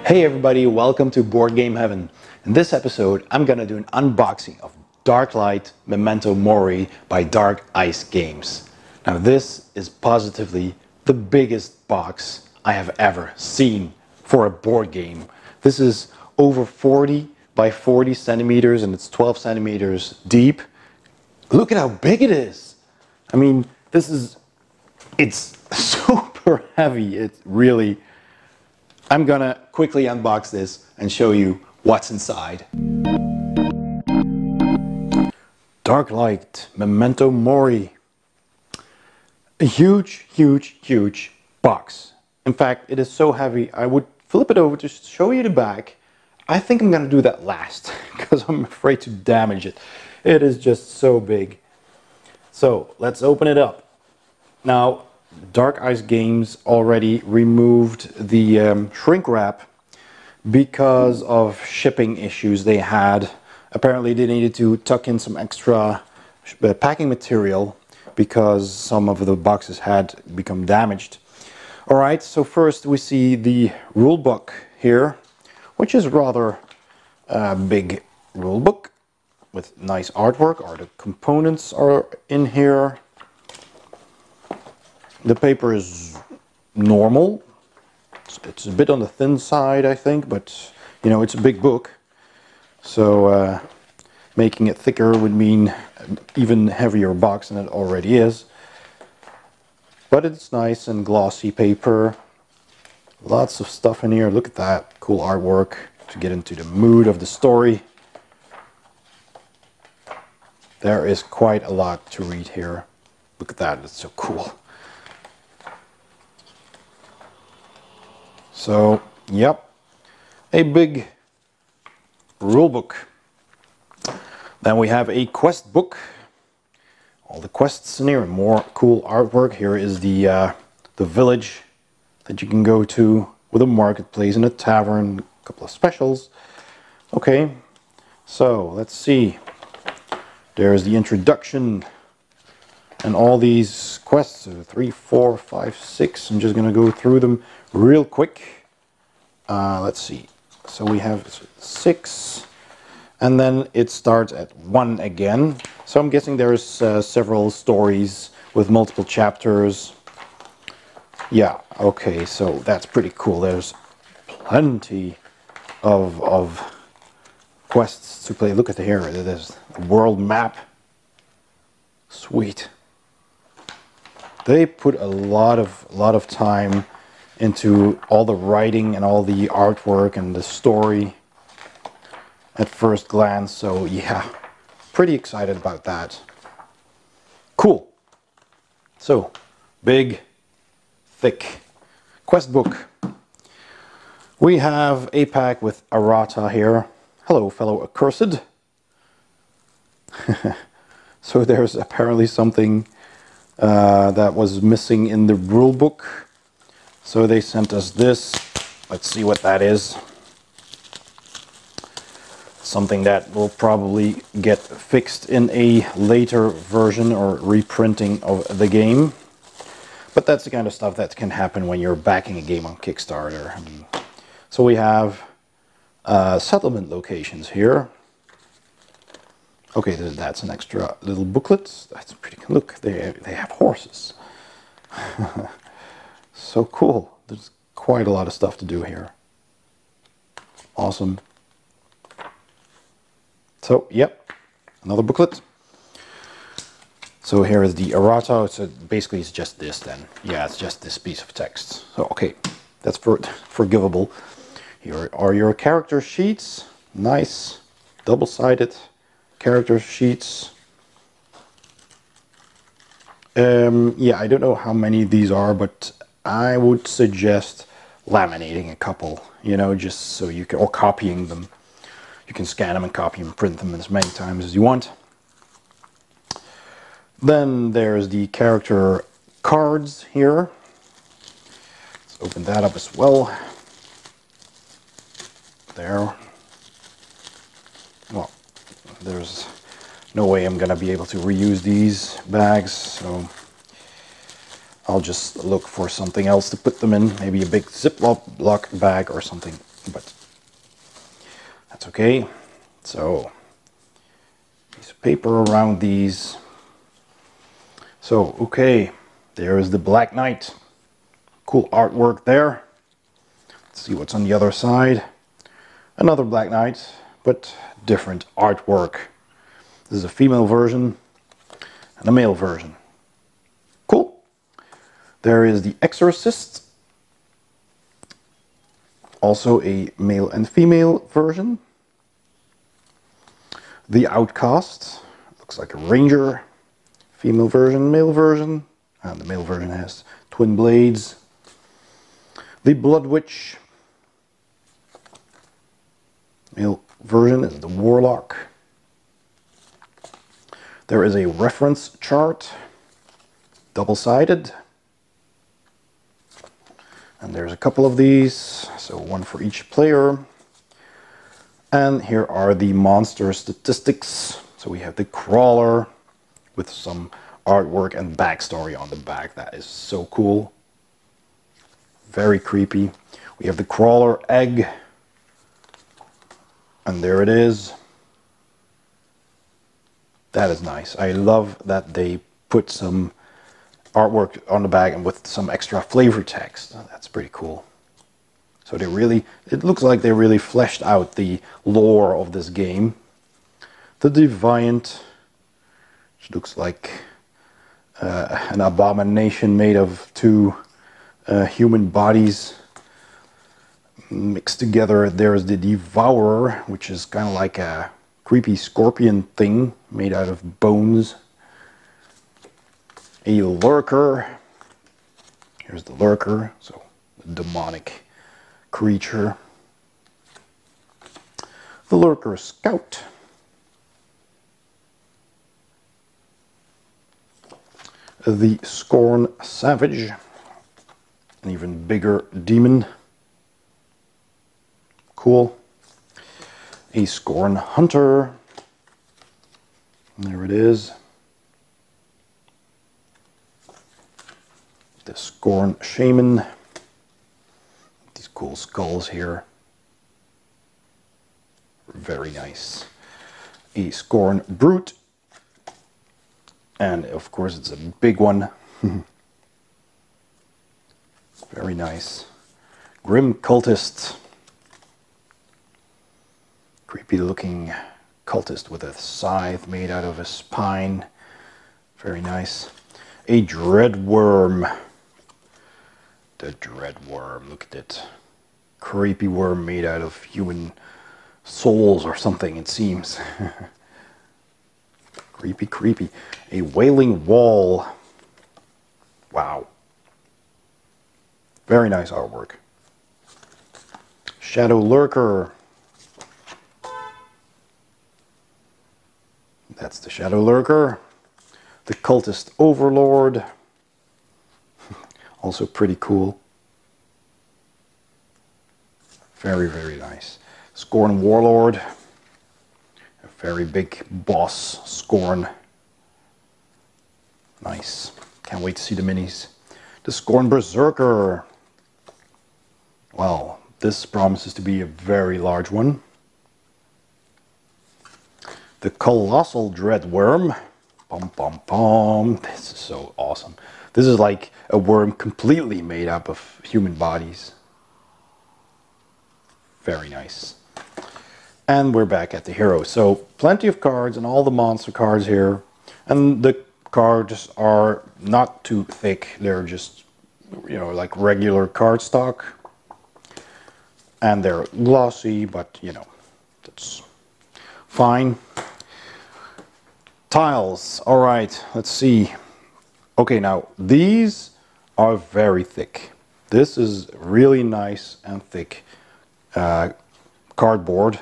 Hey everybody, welcome to Board Game Heaven. In this episode, I'm gonna do an unboxing of Darklight Memento Mori by D.I.G Games. Now this is positively the biggest box I have ever seen for a board game. This is over 40 by 40 centimeters and it's 12 centimeters deep. Look at how big it is. I mean, it's super heavy. It's really, I'm gonna quickly unbox this and show you what's inside. Darklight Memento Mori. A huge, huge, huge box. In fact, it is so heavy, I would flip it over to show you the back. I think I'm gonna do that last because I'm afraid to damage it. It is just so big. So let's open it up. Now, D.I.G Games already removed the shrink wrap because of shipping issues they had. Apparently they needed to tuck in some extra packing material because some of the boxes had become damaged. Alright, so first we see the rulebook here, which is rather a big rulebook with nice artwork. Or the components are in here. The paper is normal. It's a bit on the thin side, I think, but you know, it's a big book. So making it thicker would mean an even heavier box than it already is. But it's nice and glossy paper. Lots of stuff in here. Look at that. Cool artwork to get into the mood of the story. There is quite a lot to read here. Look at that. It's so cool. So, yep, a big rule book. Then we have a quest book. All the quests in here and more cool artwork. Here is the village that you can go to with a marketplace and a tavern, a couple of specials. Okay, so let's see. There's the introduction and all these quests. So 3, 4, 5, 6. I'm just gonna go through them real quick. Let's see. So we have 6, and then it starts at 1 again. So I'm guessing there's several stories with multiple chapters. Yeah, okay, so that's pretty cool. There's plenty of quests to play. Look at here. There's a world map. Sweet. They put a lot of time into all the writing and all the artwork and the story at first glance. So yeah, pretty excited about that. Cool. So big, thick quest book. We have a pack with errata here. Hello, fellow accursed. So there's apparently something that was missing in the rule book. So they sent us this. Let's see what that is. Something that will probably get fixed in a later version or reprinting of the game. But that's the kind of stuff that can happen when you're backing a game on Kickstarter. So we have settlement locations here. Okay, that's an extra little booklet. That's pretty cool. Look, they have horses. So cool. There's quite a lot of stuff to do here. Awesome. So, yep, another booklet. So here is the errata. So basically it's just this then. Yeah, it's just this piece of text. So, okay, that's forgivable. Here are your character sheets. Nice, double-sided character sheets. Yeah, I don't know how many these are, but I would suggest laminating a couple, you know, just so you can, or copying them. You can scan them and copy and print them as many times as you want. Then there's the character cards here. Let's open that up as well. There. Well, there's no way I'm gonna be able to reuse these bags, so I'll just look for something else to put them in, maybe a big Ziploc bag or something, but that's okay. So, piece of paper around these. So, okay, there is the Black Knight. Cool artwork there. Let's see what's on the other side. Another Black Knight, but different artwork. This is a female version and a male version. Cool. There is the Exorcist. Also a male and female version. The Outcast. Looks like a ranger. Female version, male version. And the male version has twin blades. The Blood Witch. Male version is the Warlock. There is a reference chart. Double-sided. And there's a couple of these. So one for each player. And here are the monster statistics. So we have the Crawler with some artwork and backstory on the back. That is so cool. Very creepy. We have the Crawler egg. And there it is. That is nice. I love that they put some artwork on the back and with some extra flavor text. That's pretty cool. So they really, it looks like they really fleshed out the lore of this game. The Deviant, which looks like an abomination made of two human bodies mixed together. There's the Devourer, which is kind of like a creepy scorpion thing made out of bones. A Lurker. Here's the Lurker, so a demonic creature. The Lurker Scout. The Scorn Savage. An even bigger demon. Cool. A Scorn Hunter. There it is. The Scorn Shaman. These cool skulls here. Very nice. A Scorn Brute. And of course it's a big one. Very nice. Grim Cultist. Creepy looking cultist with a scythe made out of a spine. Very nice. A Dreadworm. The Dreadworm, look at it. Creepy worm made out of human souls or something, it seems. Creepy, creepy. A Wailing Wall. Wow. Very nice artwork. Shadow Lurker. That's the Shadow Lurker. The Cultist Overlord. Also pretty cool. Very, very nice. Scorn Warlord. A very big boss, Scorn. Nice. Can't wait to see the minis. The Scorn Berserker. Well, this promises to be a very large one. The Colossal Dreadworm. Pom pom pom. This is so awesome. This is like a worm completely made up of human bodies. Very nice. And we're back at the hero. So plenty of cards and all the monster cards here. And the cards are not too thick. They're just, you know, like regular cardstock. And they're glossy, but you know, that's fine. Tiles. All right, let's see. Okay, now these are very thick. This is really nice and thick cardboard.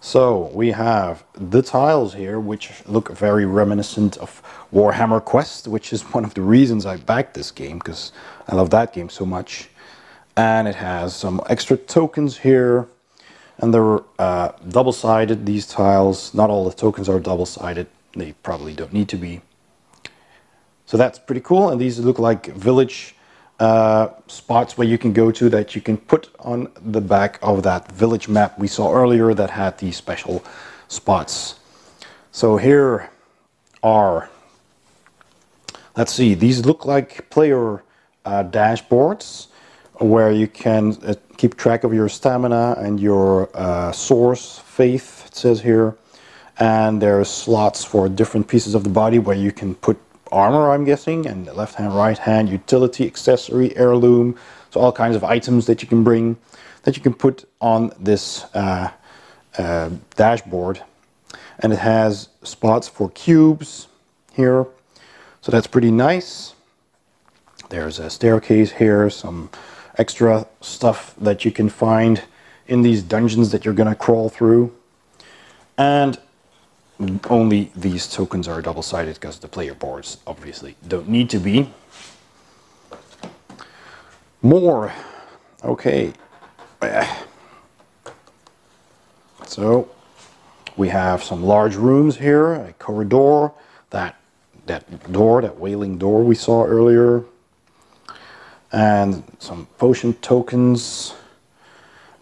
So we have the tiles here, which look very reminiscent of Warhammer Quest, which is one of the reasons I backed this game, because I love that game so much. And it has some extra tokens here. And they're double-sided, these tiles. Not all the tokens are double-sided. They probably don't need to be. So that's pretty cool. And these look like village spots where you can go to that you can put on the back of that village map we saw earlier that had these special spots. So here are, let's see, these look like player dashboards where you can keep track of your stamina and your source, faith, it says here. And there's slots for different pieces of the body where you can put armor, I'm guessing, and left hand, right hand, utility, accessory, heirloom. So all kinds of items that you can bring, that you can put on this dashboard. And it has spots for cubes here. So that's pretty nice. There's a staircase here, some extra stuff that you can find in these dungeons that you're gonna crawl through. And only these tokens are double-sided because the player boards obviously don't need to be. More. Okay. So we have some large rooms here, a corridor, that wailing door we saw earlier, and some potion tokens.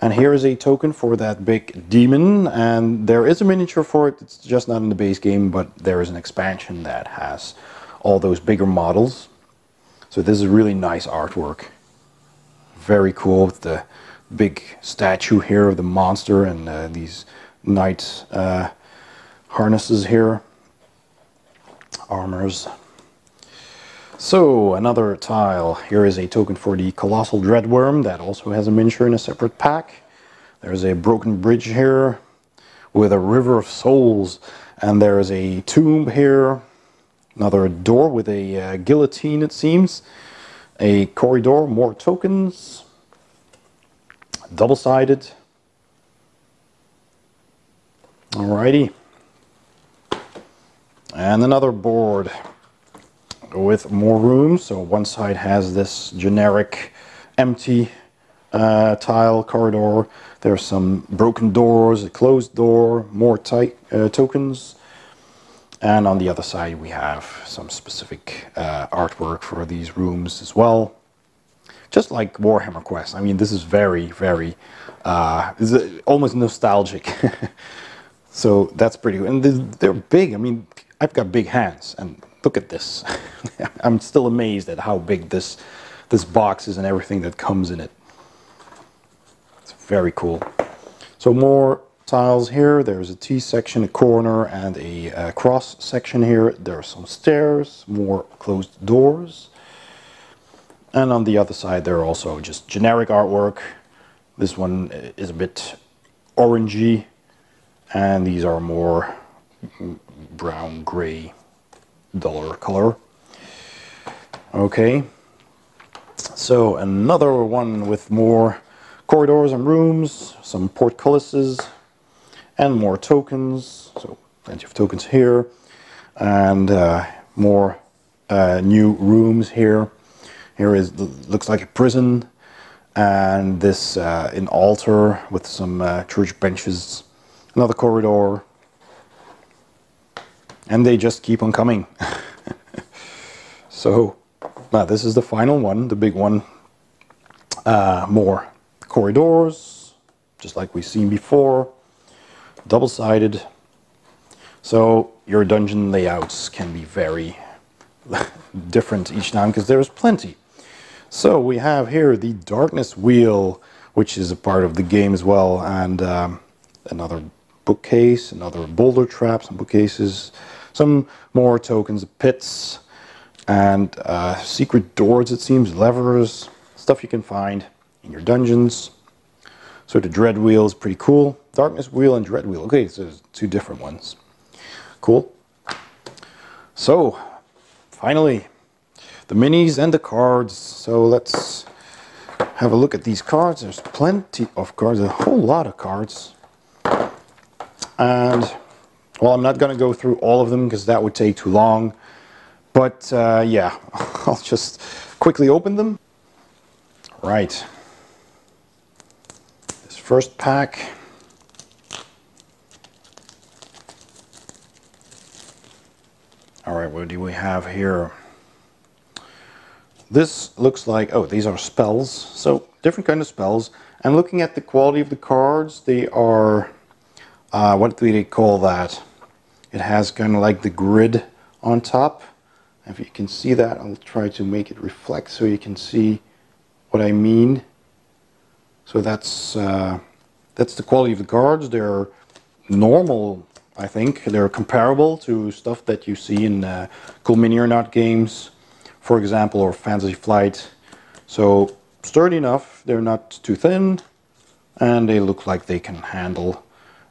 And here is a token for that big demon, and there is a miniature for it. It's just not in the base game, but there is an expansion that has all those bigger models. So this is really nice artwork. Very cool with the big statue here of the monster and these knight harnesses here, armors. So another tile. Here is a token for the colossal dreadworm that also has a miniature in a separate pack. There's a broken bridge here with a river of souls, and there is a tomb here. Another door with a guillotine, it seems. A corridor, more tokens. Double-sided. Alrighty. And another board with more rooms. So one side has this generic empty tile corridor. There's some broken doors, a closed door, more tokens. And on the other side we have some specific artwork for these rooms as well. Just like Warhammer Quest. I mean, this is very, very, almost nostalgic. So that's pretty good. And they're big. I mean, I've got big hands, and look at this. I'm still amazed at how big this box is and everything that comes in it. It's very cool. So more tiles here. There's a T section, a corner, and a cross section here. There are some stairs, more closed doors. And on the other side there are also just generic artwork. This one is a bit orangey, and these are more brown, gray, duller color. Okay, so another one with more corridors and rooms, some portcullises, and more tokens. So plenty of tokens here, and more new rooms here. Here looks like a prison, and this an altar with some church benches. Another corridor, and they just keep on coming. So this is the final one, the big one. More corridors, just like we've seen before, double-sided. So your dungeon layouts can be very different each time because there's plenty. So we have here the darkness wheel, which is a part of the game as well, and another bookcase, another boulder trap, some bookcases, some more tokens, pits, and secret doors, it seems, levers, stuff you can find in your dungeons. So the dread wheel is pretty cool. Darkness wheel and dread wheel. Okay, so there's two different ones. Cool. So finally, the minis and the cards. So let's have a look at these cards. There's plenty of cards, a whole lot of cards. And, well, I'm not going to go through all of them because that would take too long. But, yeah, I'll just quickly open them. Right. This first pack. All right, what do we have here? This looks like, oh, these are spells. So different kind of spells. And looking at the quality of the cards, they are, what do they call that? It has kind of like the grid on top. If you can see that, I'll try to make it reflect so you can see what I mean. So that's the quality of the cards. They're normal, I think. They're comparable to stuff that you see in Cool Mini or Not games, for example, or Fantasy Flight. So sturdy enough, they're not too thin, and they look like they can handle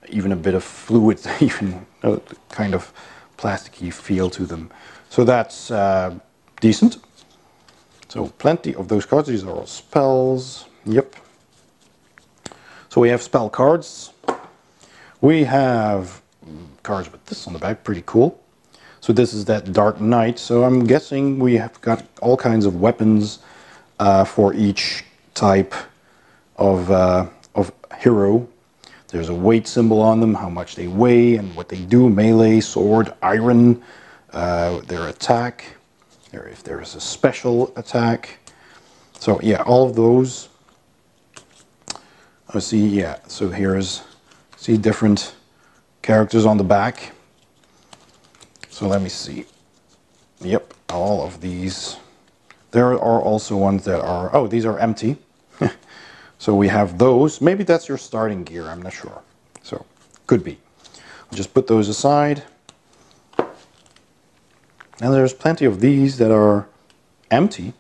even a bit of fluid, even a kind of plasticky feel to them. So that's decent. So plenty of those cards. These are all spells. Yep. So we have spell cards. We have cards with this on the back, pretty cool. So this is that Dark Knight. So I'm guessing we have got all kinds of weapons for each type of hero. There's a weight symbol on them, how much they weigh and what they do: melee, sword, iron, their attack, if there is a special attack. So yeah, all of those. I see, yeah, so here's, see different characters on the back. So let me see. Yep, all of these. There are also ones that are, oh, these are empty. So we have those. Maybe that's your starting gear, I'm not sure. So, could be. I'll just put those aside. And there's plenty of these that are empty.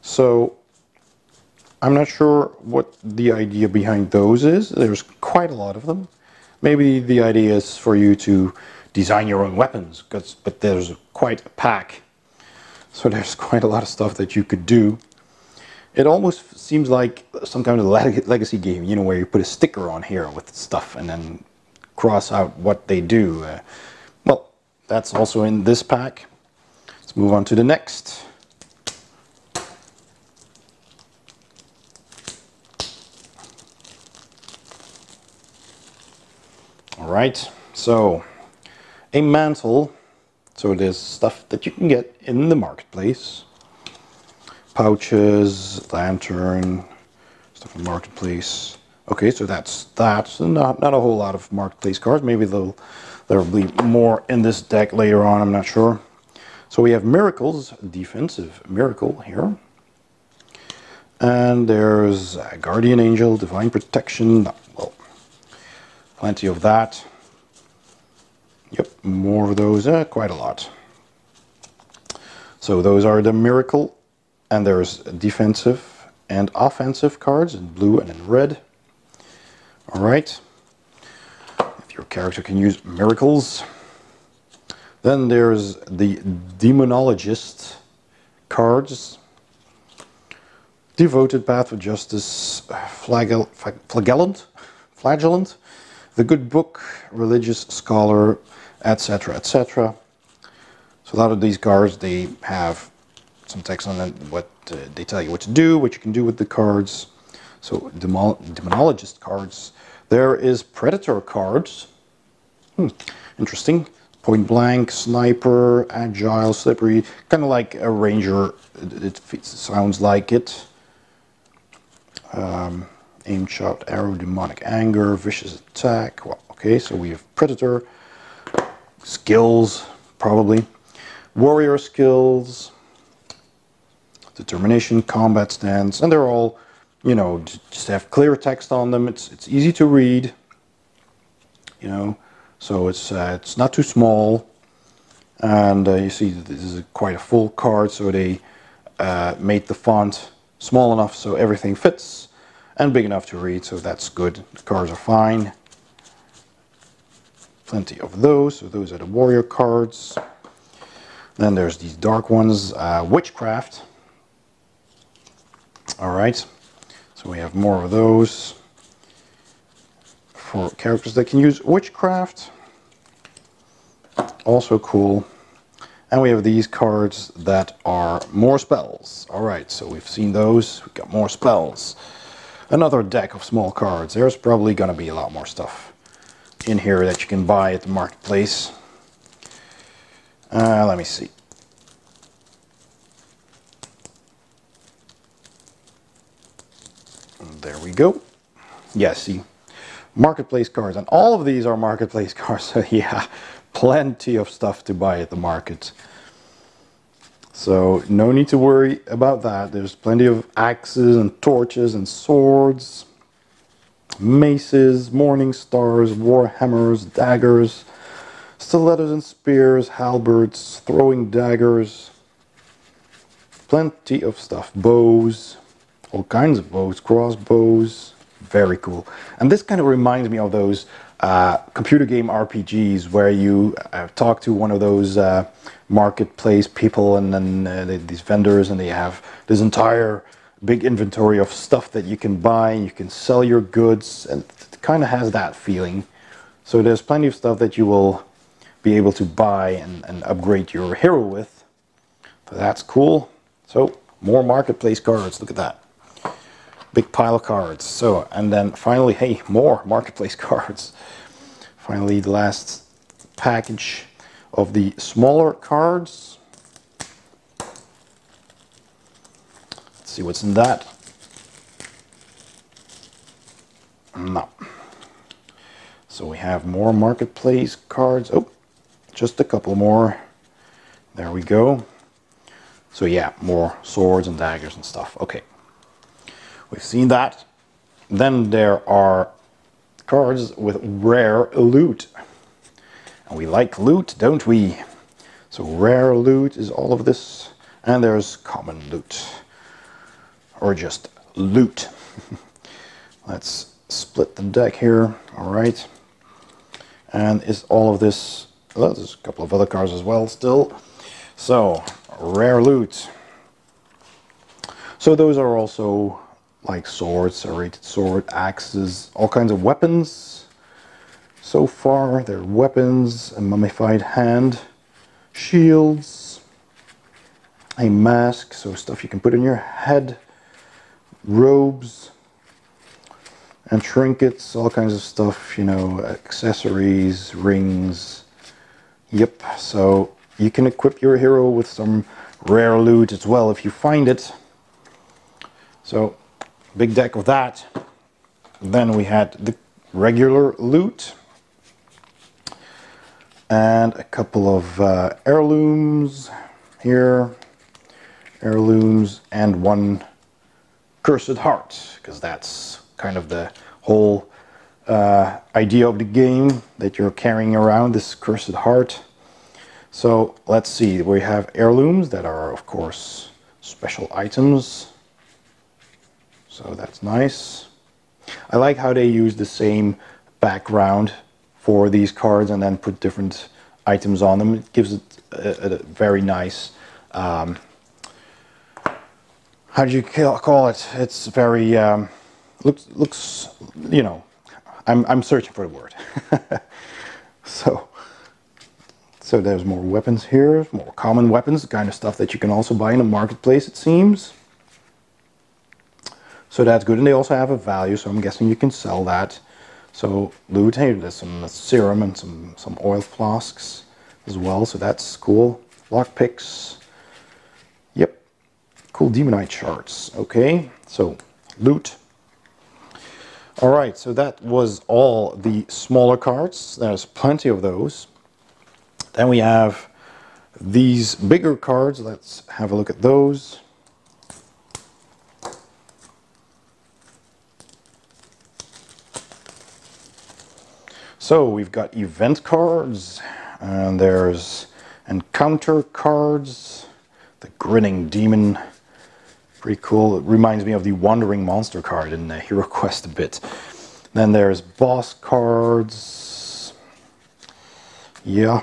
So, I'm not sure what the idea behind those is. There's quite a lot of them. Maybe the idea is for you to design your own weapons, but there's quite a pack. So there's quite a lot of stuff that you could do. It almost seems like some kind of legacy game, you know, where you put a sticker on here with stuff and then cross out what they do. Well, that's also in this pack. Let's move on to the next. All right, so a mantle. So there's stuff that you can get in the marketplace. Pouches, lantern, stuff in marketplace. Okay, so that's that. Not a whole lot of marketplace cards. Maybe there'll be more in this deck later on, I'm not sure. So we have miracles, defensive miracle here. And there's a guardian angel, divine protection. Well, plenty of that. Yep, more of those, quite a lot. So those are the miracle. And there's defensive and offensive cards in blue and in red. All right. If your character can use miracles. Then there's the demonologist cards. Devoted Path of Justice, Flagellant, The Good Book, Religious Scholar, etc., etc. So a lot of these cards, they have some text on it, what they tell you what to do, what you can do with the cards. So demonologist cards. There is predator cards. Interesting. Point blank, sniper, agile, slippery, kind of like a ranger. It sounds like it. Aim shot, arrow, demonic anger, vicious attack. Well, okay, so we have predator skills, probably warrior skills. Determination, combat stance, and they're all, you know, just have clear text on them. It's easy to read, you know, so it's not too small, and you see this is quite a full card, so they made the font small enough so everything fits, and big enough to read, so that's good. The cards are fine. Plenty of those, so those are the warrior cards. Then there's these dark ones, witchcraft. Alright, so we have more of those for characters that can use witchcraft. Also cool. And we have these cards that are more spells. Alright, so we've seen those. We've got more spells. Another deck of small cards. There's probably going to be a lot more stuff in here that you can buy at the marketplace. Let me see. there we go. Yeah, see, marketplace cards, and all of these are marketplace cards, so yeah, plenty of stuff to buy at the market. So no need to worry about that. There's plenty of axes and torches and swords, maces, morning stars, war hammers, daggers, stilettos and spears, halberds, throwing daggers, plenty of stuff, bows, all kinds of bows, crossbows, very cool. And this kind of reminds me of those computer game RPGs where you talk to one of those marketplace people, and then these vendors, and they have this entire big inventory of stuff that you can buy, and you can sell your goods, and it kind of has that feeling. So there's plenty of stuff that you will be able to buy and upgrade your hero with. So that's cool. So more marketplace cards, look at that. Big pile of cards. So, and then finally, hey, more marketplace cards. Finally, the last package of the smaller cards. Let's see what's in that. No. So we have more marketplace cards. Oh, just a couple more. There we go. So yeah, more swords and daggers and stuff. Okay. We've seen that. Then there are cards with rare loot. And we like loot, don't we? So rare loot is all of this. And there's common loot. Or just loot. Let's split the deck here. Alright. And is all of this... Well, there's a couple of other cards as well still. So, rare loot. So those are also... like swords, serrated sword, axes, all kinds of weapons. So far, they're weapons, a mummified hand, shields, a mask, so stuff you can put in your head, robes, and trinkets, all kinds of stuff, you know, accessories, rings. Yep, so you can equip your hero with some rare loot as well if you find it. So, big deck of that. Then we had the regular loot and a couple of heirlooms here, heirlooms, and one cursed heart, because that's kind of the whole idea of the game, that you're carrying around this cursed heart. So let's see, we have heirlooms that are of course special items. So that's nice. I like how they use the same background for these cards and then put different items on them. It gives it a very nice, how do you call it? It's very, looks, you know, I'm searching for the word. So there's more weapons here, more common weapons, the kind of stuff that you can also buy in the marketplace, it seems. So that's good, and they also have a value, so I'm guessing you can sell that. So loot, hey, there's some serum and some oil flasks as well, so that's cool. Lockpicks, yep, cool demonite shards. Okay, so loot. Alright, so that was all the smaller cards. There's plenty of those. Then we have these bigger cards. Let's have a look at those. So we've got event cards, and there's encounter cards, the grinning demon, pretty cool. It reminds me of the wandering monster card in Hero Quest a bit. Then there's boss cards, yeah,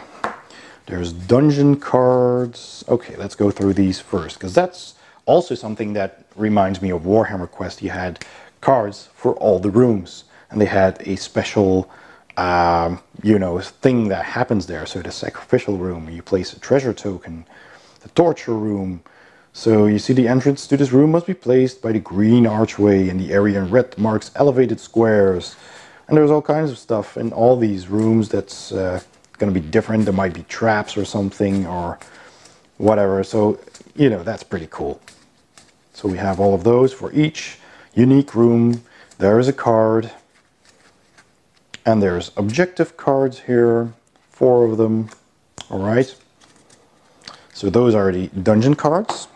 there's dungeon cards. Okay, let's go through these first, because that's also something that reminds me of Warhammer Quest. You had cards for all the rooms, and they had a special you know, thing that happens there. So the sacrificial room, you place a treasure token. The torture room, so you see the entrance to this room must be placed by the green archway, and the area in red marks elevated squares. And there's all kinds of stuff in all these rooms that's going to be different. There might be traps or something or whatever, so you know, that's pretty cool. So we have all of those for each unique room. there is a card. And there's objective cards here, 4 of them. All right. So those are the dungeon cards.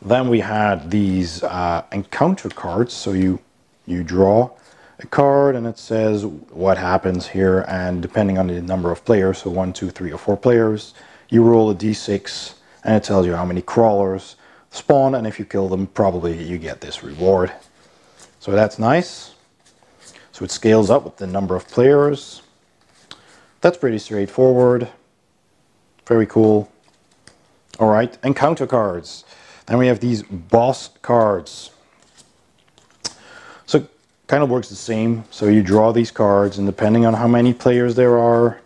Then we had these encounter cards. So you draw a card and it says what happens here, and depending on the number of players, so 1, 2, 3, or 4 players, you roll a d6 and it tells you how many crawlers spawn, and if you kill them, probably you get this reward. So that's nice. So it scales up with the number of players. That's pretty straightforward. Very cool. All right, encounter cards. Then we have these boss cards. So it kind of works the same. So you draw these cards, and depending on how many players there are,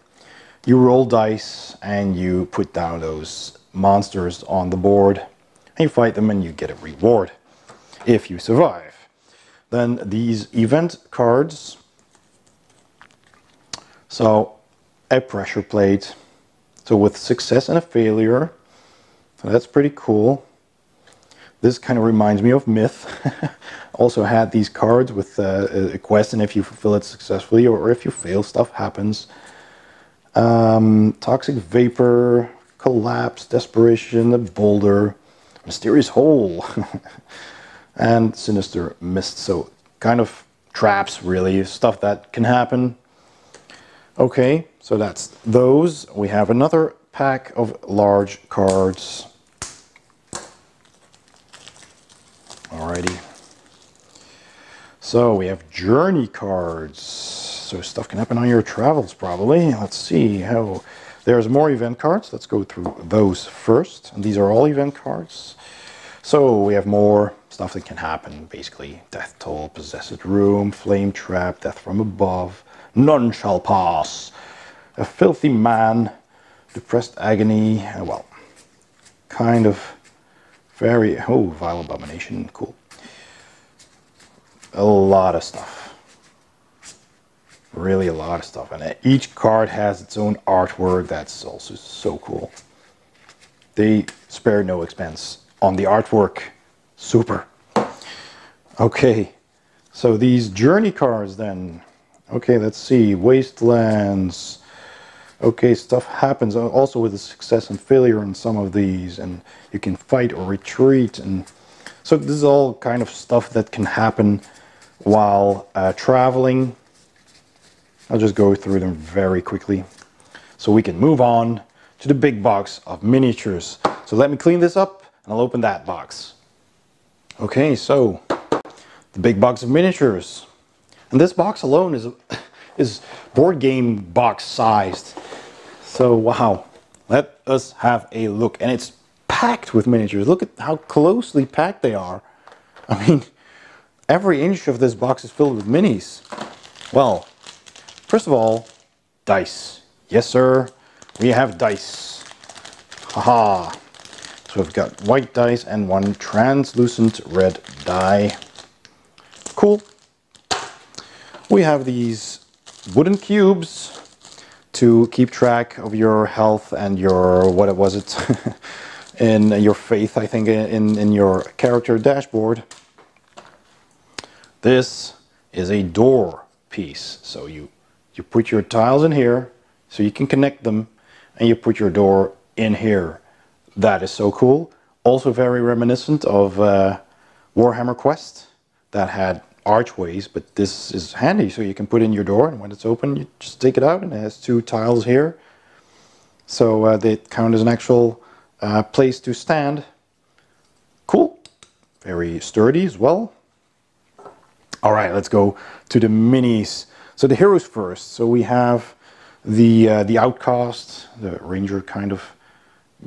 you roll dice and you put down those monsters on the board, and you fight them and you get a reward if you survive. Then these event cards. So a pressure plate. So with success and a failure. So that's pretty cool. This kind of reminds me of Myth. Also had these cards with a quest, and if you fulfill it successfully or if you fail, stuff happens. Toxic vapor, collapse, desperation, a boulder, mysterious hole. And sinister mist. So kind of traps, really, stuff that can happen. Okay, so that's those. We have another pack of large cards. Alrighty. So we have journey cards. So stuff can happen on your travels, probably. Let's see how. There's more event cards. Let's go through those first. And these are all event cards. So we have more stuff that can happen, basically. Death toll, possessed room, flame trap, death from above, none shall pass, a filthy man, depressed agony, well, kind of very, oh, vile abomination, cool. A lot of stuff. Really a lot of stuff. And each card has its own artwork. That's also so cool. They spare no expense on the artwork. Super. Okay, so these journey cards then. Okay, let's see. Wastelands. Okay, stuff happens also with the success and failure in some of these, and you can fight or retreat, and so this is all kind of stuff that can happen while traveling. I'll just go through them very quickly so we can move on to the big box of miniatures. So let me clean this up and I'll open that box. Okay, so the big box of miniatures, and this box alone is board game box sized. So wow, let us have a look. And it's packed with miniatures. Look at how closely packed they are. I mean, every inch of this box is filled with minis. Well, first of all, dice. Yes sir, we have dice. Haha. So we've got white dice and one translucent red die. Cool. We have these wooden cubes to keep track of your health and your, what was it, in your faith, I think, in your character dashboard. This is a door piece. So you put your tiles in here so you can connect them, and you put your door in here. That is so cool. Also very reminiscent of Warhammer Quest that had archways, but this is handy, so you can put in your door, and when it's open you just take it out, and it has 2 tiles here, so they count as an actual place to stand. Cool. Very sturdy as well. Alright, let's go to the minis. So the heroes first. So we have the outcast, the ranger kind of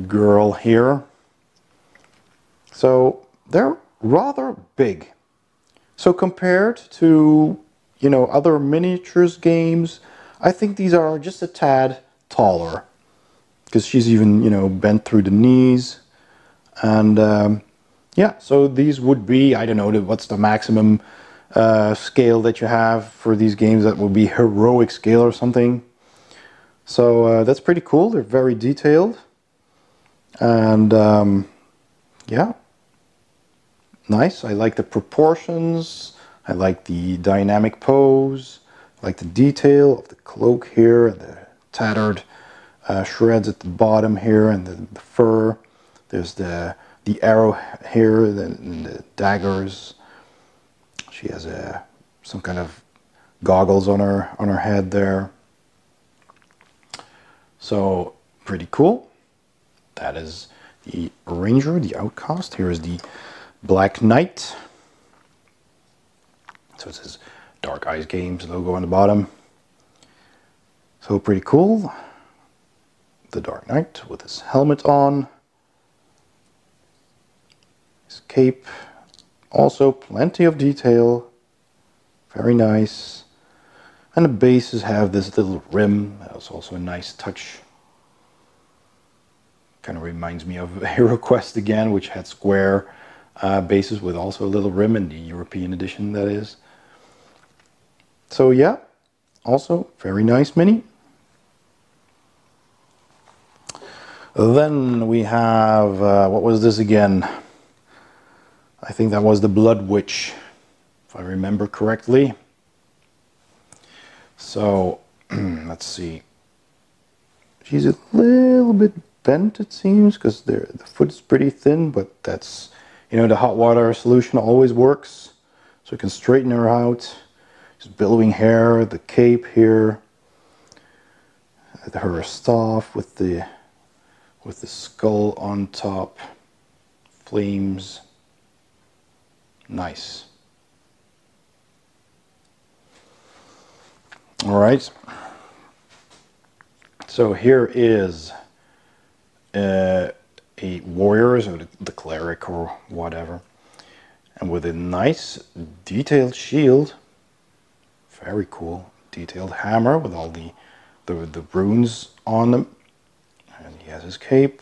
girl here. So they're rather big. So compared to, you know, other miniatures games, I think these are just a tad taller, because she's even, you know, bent through the knees. And yeah, so these would be, I don't know, what's the maximum scale that you have for these games? That would be heroic scale or something. So that's pretty cool. They're very detailed. And yeah. Nice. I like the proportions. I like the dynamic pose. I like the detail of the cloak here, and the tattered shreds at the bottom here, and the fur. There's the arrow here, and the daggers. She has some kind of goggles on her head there. So pretty cool. That is the Ranger, the Outcast. Here is the Black Knight. So it says D.I.G Games logo on the bottom. So pretty cool. The Dark Knight with his helmet on. His cape. Also plenty of detail. Very nice. And the bases have this little rim. That's also a nice touch. Kind of reminds me of HeroQuest again, which had square bases with also a little rim in the European edition, that is. So yeah, also very nice mini. Then we have, what was this again? I think that was the Blood Witch, if I remember correctly. So, let's see. She's a little bit bent, it seems, because the foot is pretty thin, but that's, you know, the hot water solution always works. So you can straighten her out. She's billowing hair, the cape here, her staff with the skull on top, flames. Nice. All right. So here is a warrior, so the cleric or whatever, and with a nice detailed shield. Very cool. Detailed hammer with all the runes on them. And he has his cape,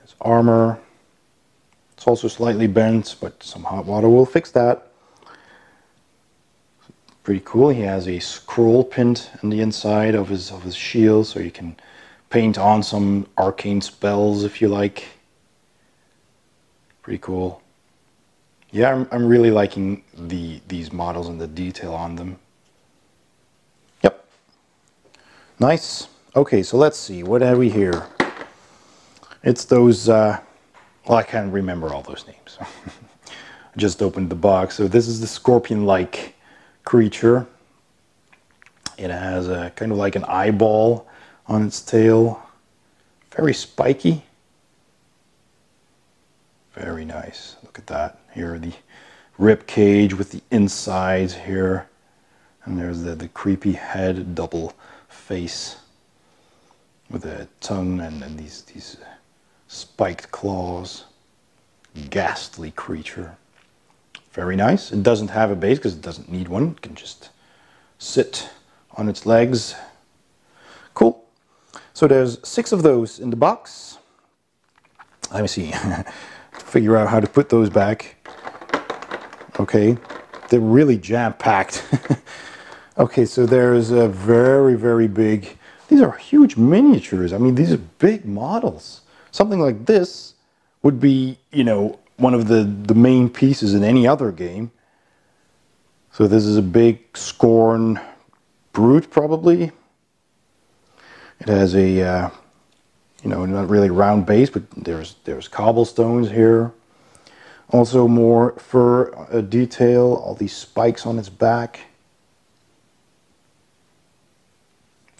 his armor. It's also slightly bent, but some hot water will fix that. Pretty cool. He has a scroll pinned on the inside of his shield, so you can paint on some arcane spells if you like. Pretty cool. Yeah, I'm really liking these models and the detail on them. Yep. Nice. Okay, so let's see. What have we here? It's those, well, I can't remember all those names. I just opened the box. So this is the scorpion-like creature. It has a kind of like an eyeball on its tail. Very spiky. Very nice. Look at that. Here the rib cage with the insides here. And there's the creepy head, double face with a tongue and these spiked claws. Ghastly creature. Very nice. It doesn't have a base because it doesn't need one. It can just sit on its legs. Cool. So there's 6 of those in the box. Let me see. Figure out how to put those back. Okay. They're really jam-packed. Okay, so there's a very, very big... These are huge miniatures. I mean, these are big models. Something like this would be, you know, one of the main pieces in any other game. So this is a big Scorn Brute, probably. It has a, you know, not really round base, but there's cobblestones here. Also more fur detail, all these spikes on its back.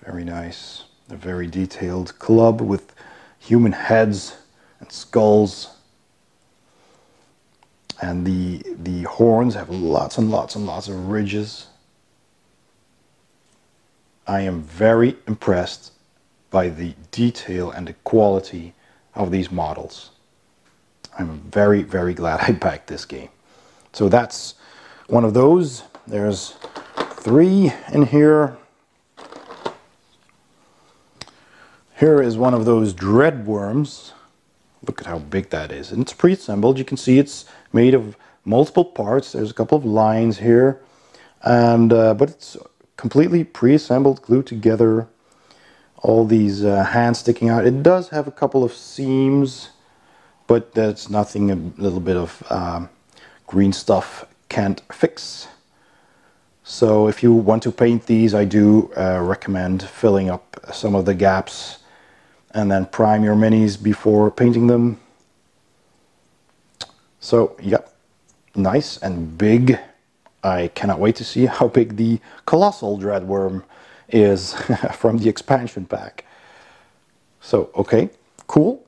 Very nice. A very detailed club with human heads and skulls. And the horns have lots and lots and lots of ridges. I am very impressed by the detail and the quality of these models. I'm very, very glad I backed this game. So that's one of those. There's 3 in here. Here is one of those dread worms. Look at how big that is. And it's pre-assembled. You can see it's made of multiple parts. There's a couple of lines here. And but it's completely pre-assembled, glued together. All these hands sticking out. It does have a couple of seams, but that's nothing. A little bit of green stuff can't fix. So if you want to paint these, I do recommend filling up some of the gaps and then prime your minis before painting them. So yeah, nice and big. I cannot wait to see how big the Colossal Dreadworm is from the expansion pack. So okay, cool.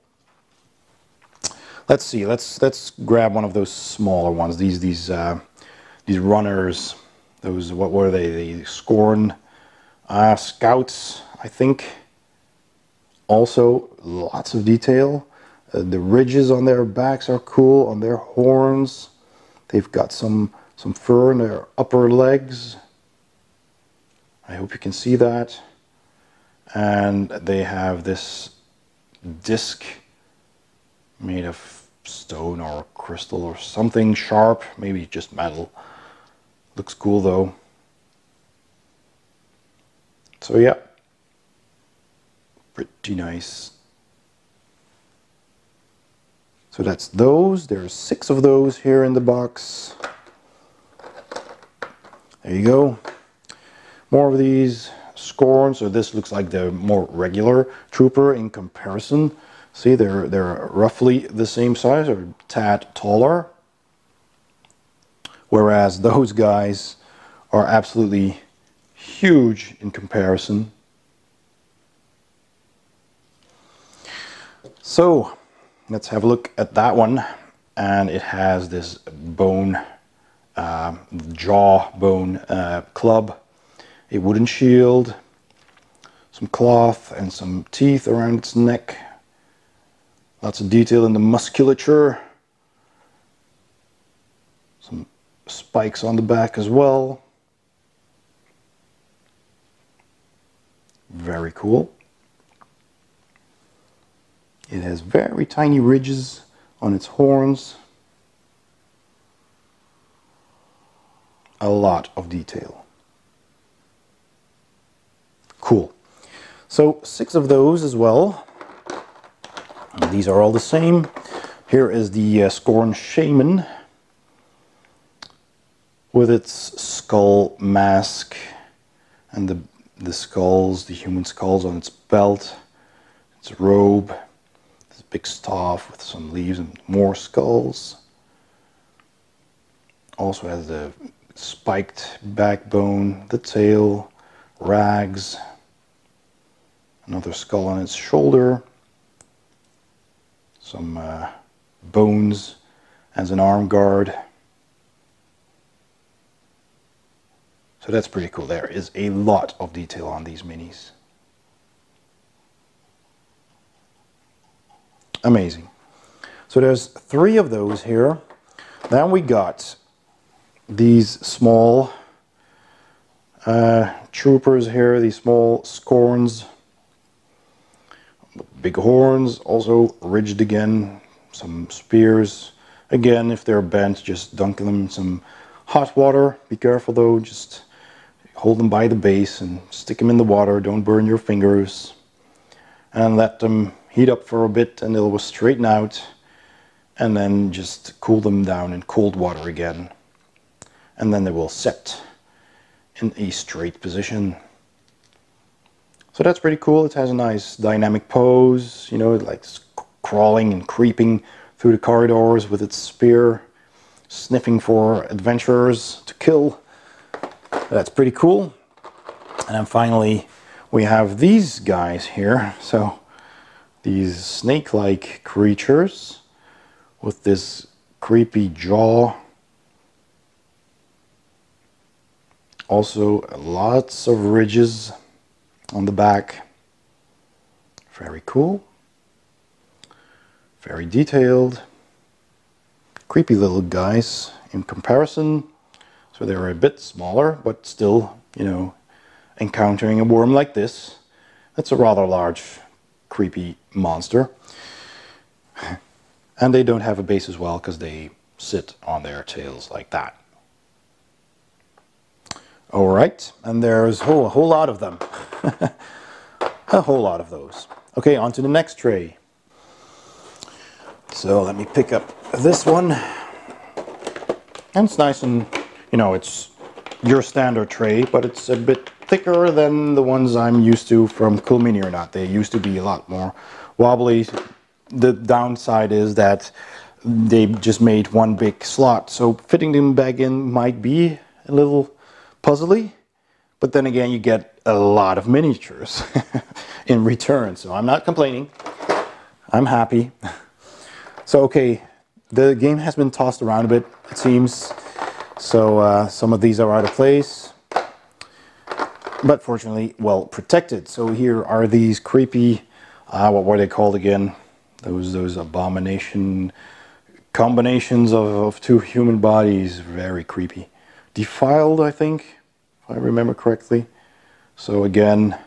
Let's see. Let's grab one of those smaller ones. These runners. Those, what were they? The Scorn Scouts, I think. Also, lots of detail. The ridges on their backs are cool. On their horns, they've got some fur on their upper legs. I hope you can see that. And they have this disc made of stone or crystal or something sharp, maybe just metal. Looks cool though. So yeah, pretty nice. So that's those. There's 6 of those here in the box. There you go. More of these Scorn. So this looks like the more regular Trooper in comparison. See, they're roughly the same size or a tad taller. Whereas those guys are absolutely huge in comparison. So let's have a look at that one. And it has this bone, jawbone club, a wooden shield, some cloth and some teeth around its neck. Lots of detail in the musculature. Some spikes on the back as well. Very cool. It has very tiny ridges on its horns. A lot of detail. Cool. So 6 of those as well. And these are all the same. Here is the Scorn Shaman with its skull mask and the skulls, the human skulls on its belt, its robe, this big staff with some leaves and more skulls. Also has the spiked backbone, the tail, rags, another skull on its shoulder, some bones as an arm guard. So that's pretty cool. There is a lot of detail on these minis. Amazing. So there's 3 of those here. Then we got these small troopers here, these small Scorns. Big horns, also ridged again. Some spears. Again, if they're bent, just dunk them in some hot water. Be careful though, just hold them by the base and stick them in the water. Don't burn your fingers. And let them heat up for a bit and they'll straighten out. And then just cool them down in cold water again. And then they will set in a straight position. So that's pretty cool. It has a nice dynamic pose, you know, like crawling and creeping through the corridors with its spear, sniffing for adventurers to kill. That's pretty cool. And then finally we have these guys here. So these snake-like creatures with this creepy jaw. Also lots of ridges on the back. Very cool. Very detailed. Creepy little guys in comparison. So they're a bit smaller, but still, you know, encountering a worm like this, that's a rather large, creepy monster. And they don't have a base as well, because they sit on their tails like that. Alright, and there's a whole lot of them. A whole lot of those. Okay, on to the next tray. So let me pick up this one. And it's nice and, you know, it's your standard tray, but it's a bit thicker than the ones I'm used to from Cool Mini or Not. They used to be a lot more wobbly. The downside is that they just made one big slot, so fitting them back in might be a little puzzly, but then again you get a lot of miniatures in return, so I'm not complaining. I'm happy. So okay, the game has been tossed around a bit, it seems, so some of these are out of place, but fortunately well protected. So here are these creepy, what were they called again? Those abomination combinations of two human bodies. Very creepy. Defiled, I think, if I remember correctly. So again,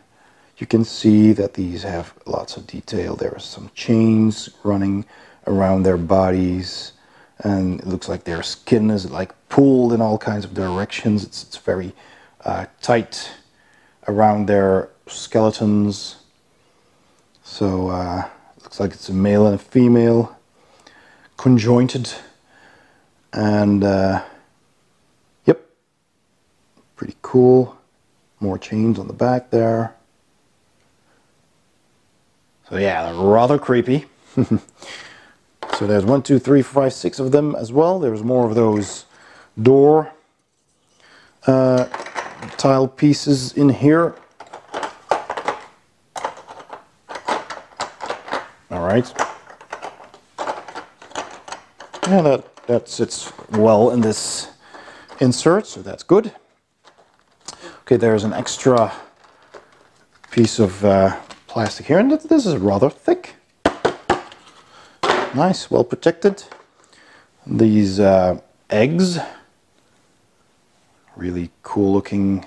you can see that these have lots of detail. There are some chains running around their bodies, and it looks like their skin is like pulled in all kinds of directions. It's very tight around their skeletons. So looks like it's a male and a female, conjointed, and yep, pretty cool. More chains on the back there. So yeah, they're rather creepy. So there's 1, 2, 3, 4, 5, 6 of them as well. There's more of those door tile pieces in here. All right. Yeah, that sits well in this insert, so that's good. Okay, there's an extra piece of plastic here, and this is rather thick. Nice, well protected. These eggs, really cool looking,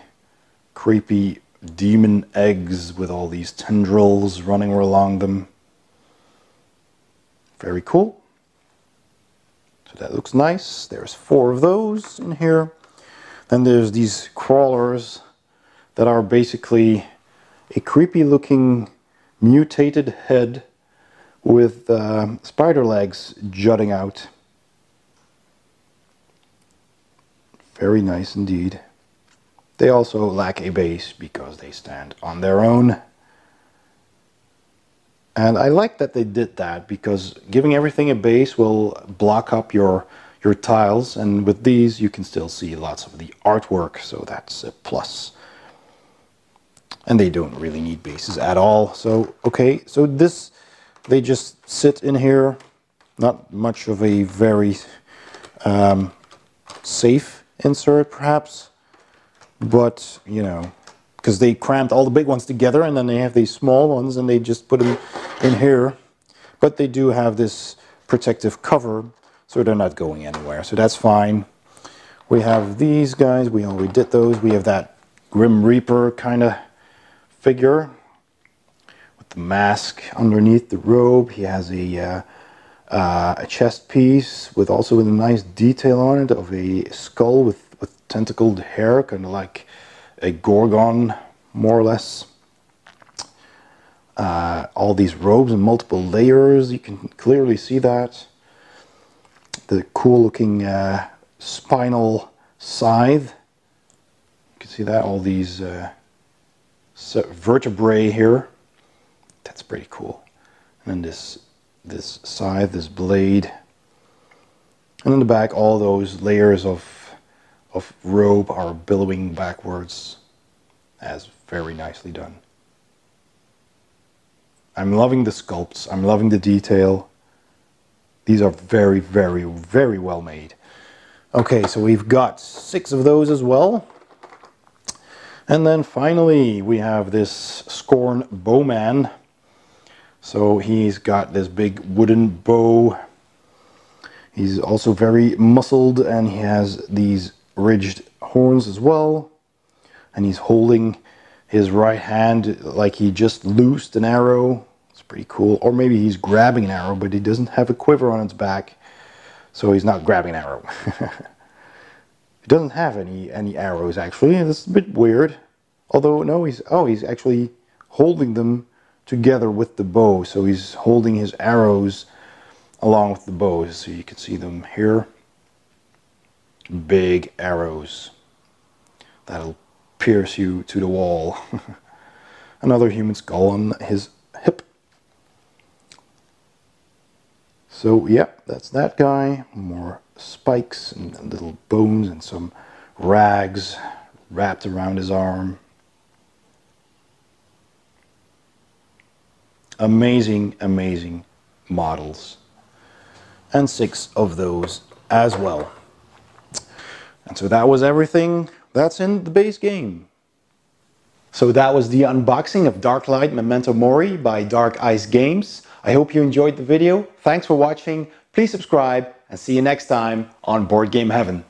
creepy demon eggs with all these tendrils running along them. Very cool. So that looks nice. There's 4 of those in here. Then there's these crawlers that are basically a creepy looking mutated head with spider legs jutting out. Very nice indeed. They also lack a base because they stand on their own. And I like that they did that, because giving everything a base will block up your tiles, and with these you can still see lots of the artwork, so that's a plus. And they don't really need bases at all. So okay, so this, they just sit in here. Not much of a very safe insert perhaps, but you know, because they cramped all the big ones together and then they have these small ones and they just put them in here. But they do have this protective cover, so they're not going anywhere, so that's fine. We have these guys, we already did those. We have that Grim Reaper kind of figure with the mask underneath the robe. He has a chest piece with also a nice detail on it of a skull with tentacled hair, kind of like a gorgon, more or less. All these robes in multiple layers, you can clearly see that. The cool looking spinal scythe, you can see that, all these vertebrae here. That's pretty cool. And then this scythe, this blade, and in the back all those layers of robe are billowing backwards. That's very nicely done. I'm loving the sculpts, I'm loving the detail. These are very, very, very well made. Okay, so we've got 6 of those as well. And then finally we have this Scorn Bowman. So he's got this big wooden bow. He's also very muscled and he has these ridged horns as well. And he's holding his right hand like he just loosed an arrow. It's pretty cool. Or maybe he's grabbing an arrow, but he doesn't have a quiver on its back, so he's not grabbing an arrow. He doesn't have any arrows actually. It's a bit weird. Although no, he's actually holding them together with the bow. So he's holding his arrows along with the bows, so you can see them here. big arrows that'll pierce you to the wall. Another human skull on his hip. So yeah, that's that guy. More spikes and little bones and some rags wrapped around his arm. Amazing, amazing models. And 6 of those as well. And so that was everything that's in the base game. So that was the unboxing of Darklight Memento Mori by D.I.G Games. I hope you enjoyed the video. Thanks for watching. Please subscribe and see you next time on Board Game Heaven.